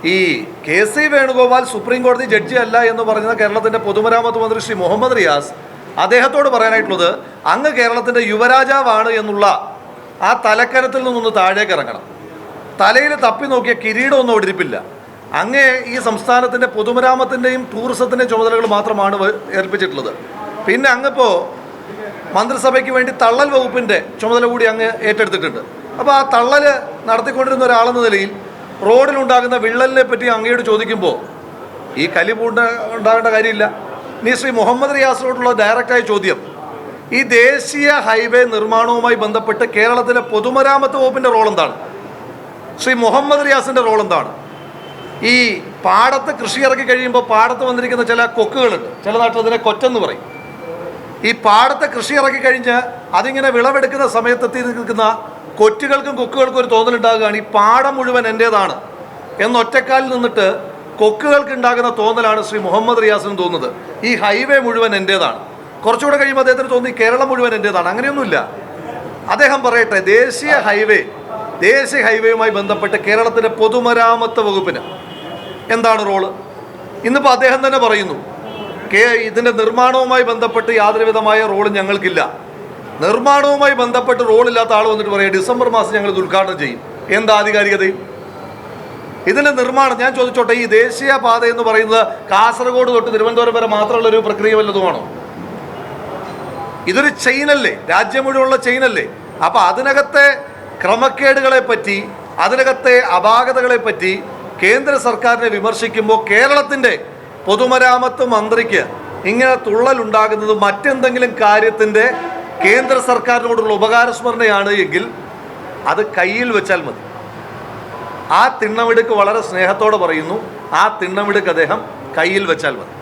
ഈ K C Venugopal supreme കോടതി judge അല്ല എന്ന് പറഞ്ഞത് കേരളത്തിൻ്റെ പൊതുമരാമത്ത് മന്ത്രി ശ്രീ മുഹമ്മദ് റിയാസ് അദ്ദേഹത്തോട് പറയാനായിട്ടുള്ളത്, അങ്ങ് കേരളത്തിൻ്റെ യുവരാജാവാണ് എന്നുള്ള ആ തലക്കരത്തിൽ നിന്നൊന്ന് താഴേക്ക് ഇറങ്ങണം. തലയിൽ തപ്പി നോക്കിയ കിരീടമൊന്നും ഒടിരിപ്പില്ല. അങ്ങേ ഈ സംസ്ഥാനത്തിൻ്റെ പൊതുമരാമത്തിൻ്റെയും ടൂറിസത്തിൻ്റെയും ചുമതലകൾ മാത്രമാണ് ഏൽപ്പിച്ചിട്ടുള്ളത്. പിന്നെ അങ്ങിപ്പോൾ മന്ത്രിസഭയ്ക്ക് വേണ്ടി തള്ളൽ വകുപ്പിൻ്റെ ചുമതല കൂടി അങ്ങ് ഏറ്റെടുത്തിട്ടുണ്ട്. അപ്പോൾ ആ തള്ളൽ നടത്തിക്കൊണ്ടിരുന്ന ഒരാളെന്ന നിലയിൽ റോഡിലുണ്ടാകുന്ന വിള്ളലിനെ പറ്റി അങ്ങയോട് ചോദിക്കുമ്പോൾ ഈ ഉണ്ടാകേണ്ട കാര്യമില്ല. ഇനി ശ്രീ മുഹമ്മദ് റിയാസിനോടുള്ള ഡയറക്റ്റായ ചോദ്യം, ഈ ദേശീയ ഹൈവേ നിർമ്മാണവുമായി ബന്ധപ്പെട്ട് കേരളത്തിലെ പൊതുമരാമത്ത് വകുപ്പിൻ്റെ റോൾ എന്താണ്? ശ്രീ മുഹമ്മദ് റിയാസിൻ്റെ റോൾ എന്താണ്? ഈ പാടത്ത് കൃഷി ഇറക്കി കഴിയുമ്പോൾ പാടത്ത് വന്നിരിക്കുന്ന ചില കൊക്കുകളുണ്ട്, ചില നാട്ടിൽ അതിനെ കൊറ്റെന്ന് പറയും. ഈ പാടത്തെ കൃഷി ഇറക്കി കഴിഞ്ഞ് അതിങ്ങനെ വിളവെടുക്കുന്ന സമയത്തെത്തി നിൽക്കുന്ന കൊറ്റുകൾക്കും കൊക്കുകൾക്കും ഒരു തോന്നലുണ്ടാകുകയാണ് ഈ പാടം മുഴുവൻ എൻ്റേതാണ് എന്നൊറ്റക്കാലിൽ നിന്നിട്ട് കൊക്കുകൾക്ക് ഉണ്ടാകുന്ന തോന്നലാണ് ശ്രീ മുഹമ്മദ് റിയാസിന് തോന്നുന്നത് ഈ ഹൈവേ മുഴുവൻ എൻ്റേതാണ്. കുറച്ചുകൂടെ കഴിയുമ്പോൾ അദ്ദേഹത്തിന് തോന്നി കേരളം മുഴുവൻ എൻ്റേതാണ്. അങ്ങനെയൊന്നുമില്ല. അദ്ദേഹം പറയട്ടെ, ദേശീയ ഹൈവേയുമായി ബന്ധപ്പെട്ട് കേരളത്തിൻ്റെ പൊതുമരാമത്ത് വകുപ്പിന് എന്താണ് റോള്? ഇന്നിപ്പോൾ അദ്ദേഹം തന്നെ പറയുന്നു, ഇതിൻ്റെ നിർമ്മാണവുമായി ബന്ധപ്പെട്ട് യാതൊരു വിധമായ റോളും ഞങ്ങൾക്കില്ല. നിർമ്മാണവുമായി ബന്ധപ്പെട്ട് റോളില്ലാത്ത ആൾ വന്നിട്ട് പറയാം ഡിസംബർ മാസം ഞങ്ങൾ ഇത് ഉദ്ഘാടനം ചെയ്യും. എന്താ ആധികാരികതയും? ഇതിൻ്റെ നിർമ്മാണം ഞാൻ ചോദിച്ചോട്ടെ, ഈ ദേശീയ പാത എന്ന് പറയുന്നത് കാസർഗോഡ് തൊട്ട് തിരുവനന്തപുരം വരെ മാത്രമുള്ളൊരു പ്രക്രിയ വല്ലതുമാണോ? ഇതൊരു ചെയിനല്ലേ, രാജ്യം മുഴുവനുള്ള ചെയിനല്ലേ. അപ്പോൾ അതിനകത്തെ ക്രമക്കേടുകളെ പറ്റി, അതിനകത്തെ അപാകതകളെ പറ്റി കേന്ദ്ര സർക്കാരിനെ വിമർശിക്കുമ്പോൾ കേരളത്തിൻ്റെ പൊതുമരാമത്ത് മന്ത്രിക്ക് ഇങ്ങനെ തുള്ളലുണ്ടാകുന്നത് മറ്റെന്തെങ്കിലും കാര്യത്തിൻ്റെ കേന്ദ്ര സർക്കാരിനോടുള്ള ഉപകാരസ്മരണയാണ് എങ്കിൽ അത് കയ്യിൽ വെച്ചാൽ മതി. ആ തിണ്ണമിടുക്ക് വളരെ സ്നേഹത്തോടെ പറയുന്നു, ആ തിണ്ണമിടുക്ക് അദ്ദേഹം കയ്യിൽ വെച്ചാൽ മതി.